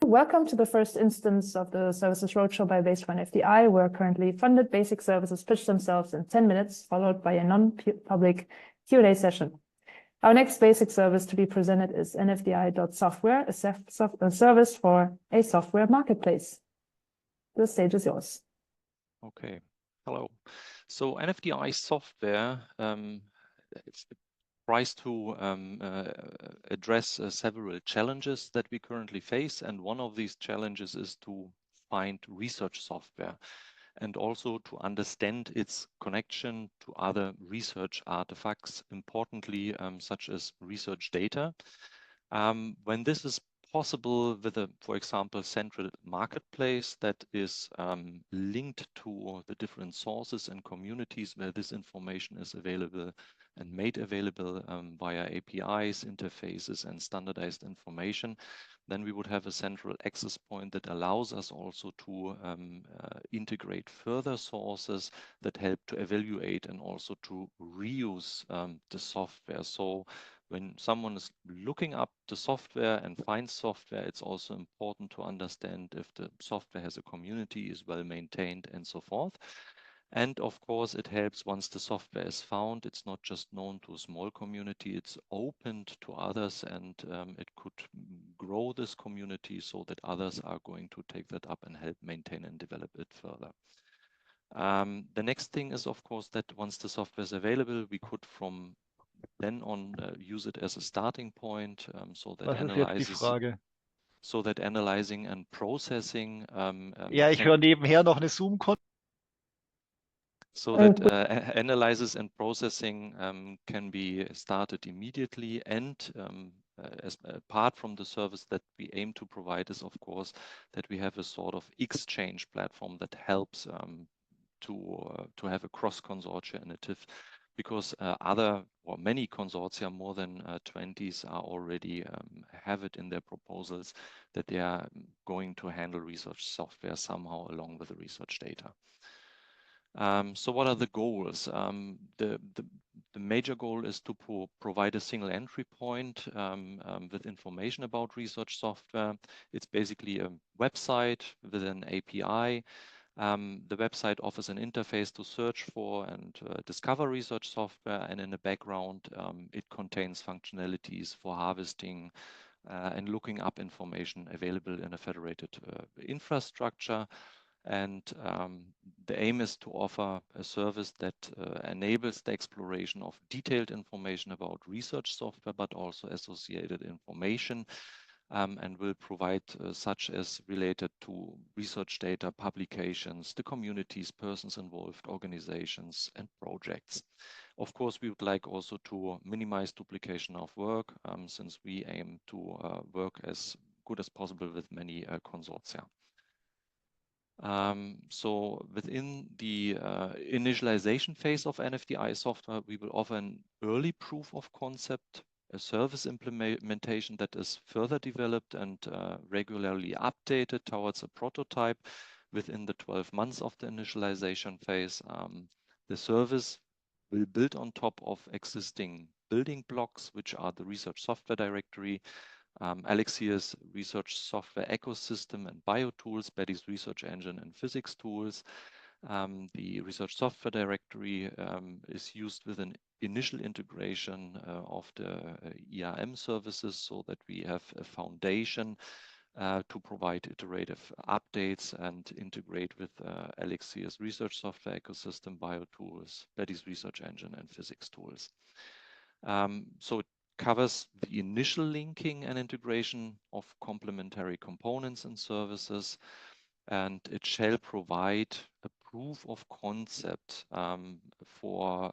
Welcome to the first instance of the Services Roadshow by Base4NFDI, where currently funded basic services pitch themselves in 10 minutes, followed by a non-public Q&A session. Our next basic service to be presented is nfdi.software, a service for a software marketplace. The stage is yours. Okay, hello. So NFDI software it's tries to address several challenges that we currently face, and one of these challenges is to find research software and also to understand its connection to other research artifacts, importantly such as research data. When this is possible with a, for example, central marketplace that is linked to the different sources and communities where this information is available and made available via APIs, interfaces, and standardized information, then we would have a central access point that allows us also to integrate further sources that help to evaluate and also to reuse the software. So when someone is looking up the software and finds software, it's also important to understand if the software has a community, is well maintained, and so forth. And of course, it helps once the software is found. It's not just known to a small community, it's opened to others, and it could grow this community so that others are going to take that up and help maintain and develop it further. The next thing is, of course, that once the software is available, we could from then on use it as a starting point, so that analyzing and processing ja, ich höre nebenher noch eine Zoom-Konferenz. So that analysis and processing can be started immediately, and as apart from the service that we aim to provide is, of course, that we have a sort of exchange platform that helps to have a cross-consortia initiative, because many consortia, more than 20s, are already have it in their proposals that they are going to handle research software somehow along with the research data. So what are the goals? The major goal is to provide a single entry point with information about research software. It's basically a website with an API. The website offers an interface to search for and discover research software, and in the background it contains functionalities for harvesting and looking up information available in a federated infrastructure. And the aim is to offer a service that enables the exploration of detailed information about research software, but also associated information, and will provide such as related to research data, publications, the communities, persons involved, organizations, and projects. Of course, we would like also to minimize duplication of work, since we aim to work as good as possible with many consortia. So within the initialization phase of NFDI software, we will offer an early proof of concept, a service implementation that is further developed and regularly updated towards a prototype within the 12 months of the initialization phase. The service will build on top of existing building blocks, which are the research software directory, Alexier's research software ecosystem and biotools, Betty's research engine and physics tools. The research software directory is used with an initial integration of the ERM services, so that we have a foundation to provide iterative updates and integrate with Alexier's research software ecosystem, biotools, Betty's research engine, and physics tools. So it covers the initial linking and integration of complementary components and services, and it shall provide a proof of concept for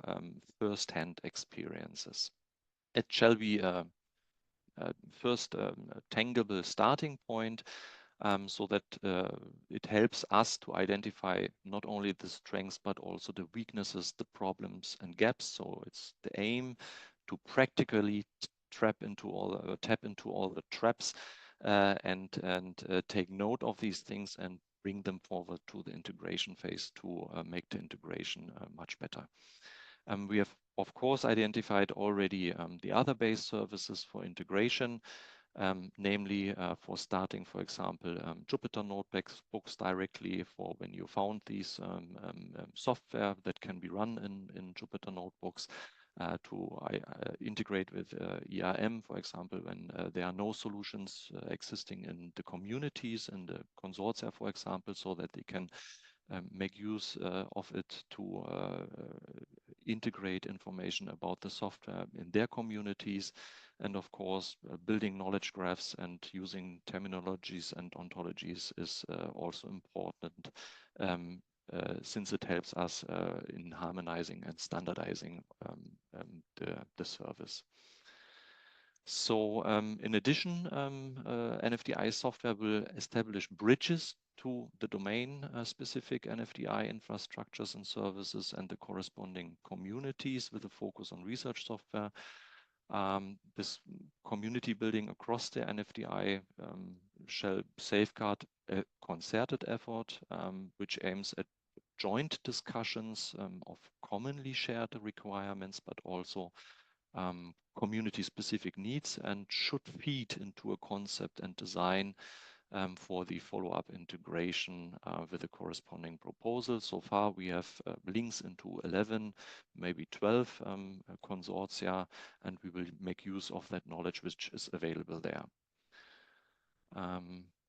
first-hand experiences. It shall be a first tangible starting point, so that it helps us to identify not only the strengths but also the weaknesses, the problems and gaps. So it's the aim to practically tap into all the traps and take note of these things and bring them forward to the integration phase to make the integration much better. We have, of course, identified already the other base services for integration. namely for starting, for example, Jupyter notebooks directly for when you found these software that can be run in Jupyter notebooks, to integrate with ERM, for example, when there are no solutions existing in the communities and the consortia, for example, so that they can make use of it to integrate information about the software in their communities. And of course, building knowledge graphs and using terminologies and ontologies is also important, since it helps us in harmonizing and standardizing the service. So in addition, NFDI software will establish bridges to the domain-specific NFDI infrastructures and services and the corresponding communities with a focus on research software. This community building across the NFDI shall safeguard a concerted effort, which aims at joint discussions of commonly shared requirements, but also community-specific needs, and should feed into a concept and design for the follow-up integration with the corresponding proposal. So far, we have links into 11, maybe 12 consortia, and we will make use of that knowledge which is available there.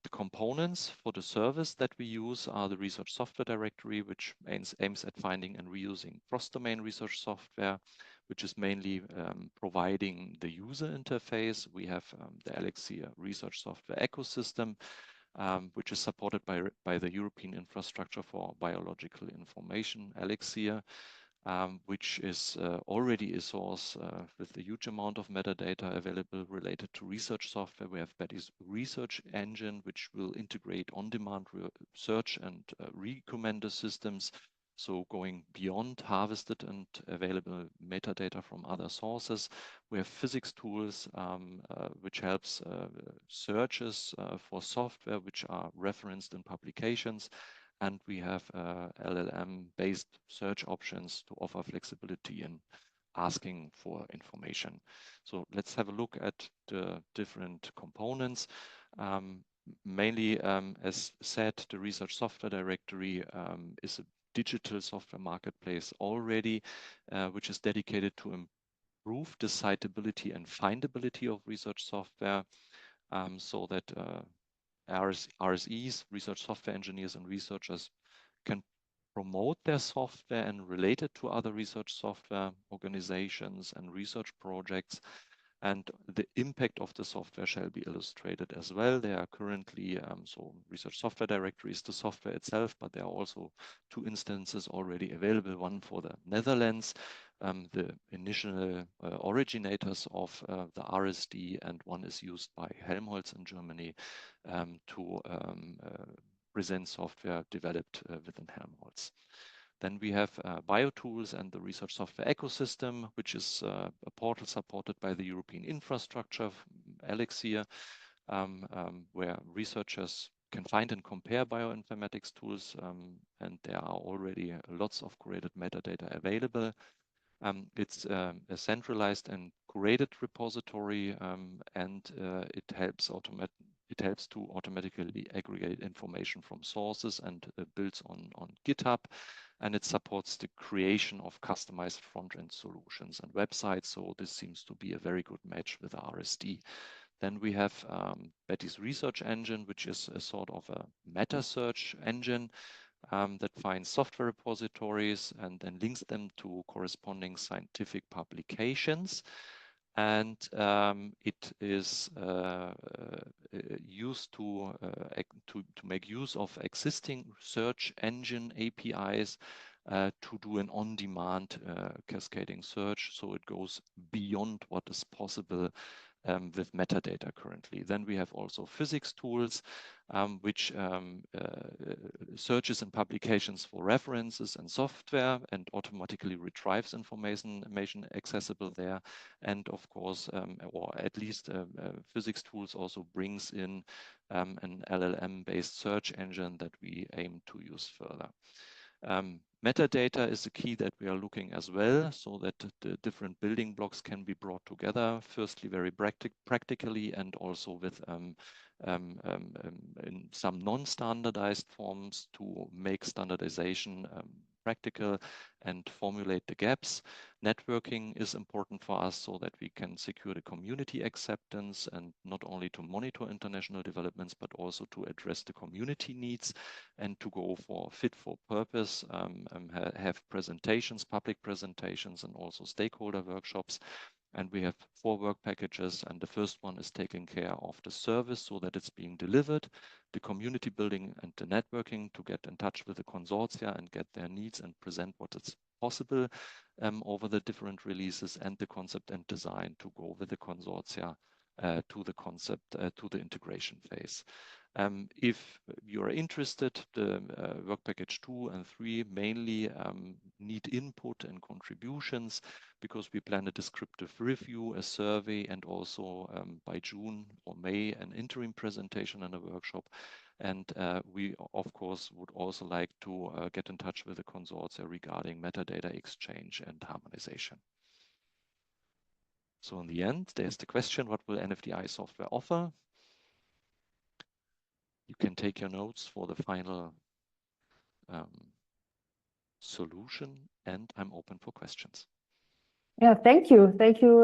The components for the service that we use are the research software directory, which aims at finding and reusing cross-domain research software, which is mainly providing the user interface. We have the Elixir research software ecosystem, which is supported by the European Infrastructure for Biological Information, Elixir, which is already a source with a huge amount of metadata available related to research software. We have Betty's research engine, which will integrate on-demand search and recommender systems. So going beyond harvested and available metadata from other sources. We have physics tools, which helps searches for software which are referenced in publications. And we have LLM-based search options to offer flexibility in asking for information. So let's have a look at the different components. Mainly, as said, the research software directory is a digital software marketplace already, which is dedicated to improve the citability and findability of research software, so that RSEs, research software engineers and researchers, can promote their software and relate it to other research software organizations and research projects. And the impact of the software shall be illustrated as well. There are currently, so research software directory is the software itself, but there are also 2 instances already available, one for the Netherlands, the initial originators of the RSD, and one is used by Helmholtz in Germany to present software developed within Helmholtz. Then we have BioTools and the research software ecosystem, which is a portal supported by the European Infrastructure, Elixir, where researchers can find and compare bioinformatics tools, and there are already lots of curated metadata available. It's a centralized and curated repository, and it helps to automatically aggregate information from sources and builds on GitHub. And it supports the creation of customized front-end solutions and websites. So this seems to be a very good match with RSD. Then we have Betty's research engine, which is a sort of a meta search engine that finds software repositories and then links them to corresponding scientific publications. And it is used to make use of existing search engine APIs to do an on-demand cascading search. So it goes beyond what is possible with metadata currently. Then we have also physics tools, which searches and publications for references and software and automatically retrieves information accessible there. And of course, or at least physics tools also brings in an LLM-based search engine that we aim to use further. Metadata is a key that we are looking as well, so that the different building blocks can be brought together, firstly very practically, and also with in some non-standardized forms to make standardization practical and formulate the gaps. Networking is important for us so that we can secure the community acceptance, and not only to monitor international developments, but also to address the community needs and to go for fit for purpose, have presentations, public presentations, and also stakeholder workshops. And we have 4 work packages, and the first one is taking care of the service so that it's being delivered, the community building and the networking to get in touch with the consortia and get their needs and present what is possible over the different releases, and the concept and design to go with the consortia to the concept, to the integration phase. If you are interested, the work package 2 and 3 mainly need input and contributions, because we plan a descriptive review, a survey, and also by June or May, an interim presentation and a workshop. And we, of course, would also like to get in touch with the consortia regarding metadata exchange and harmonization. So in the end, there's the question, what will NFDI software offer? You can take your notes for the final solution, and I'm open for questions. Yeah, thank you. Thank you.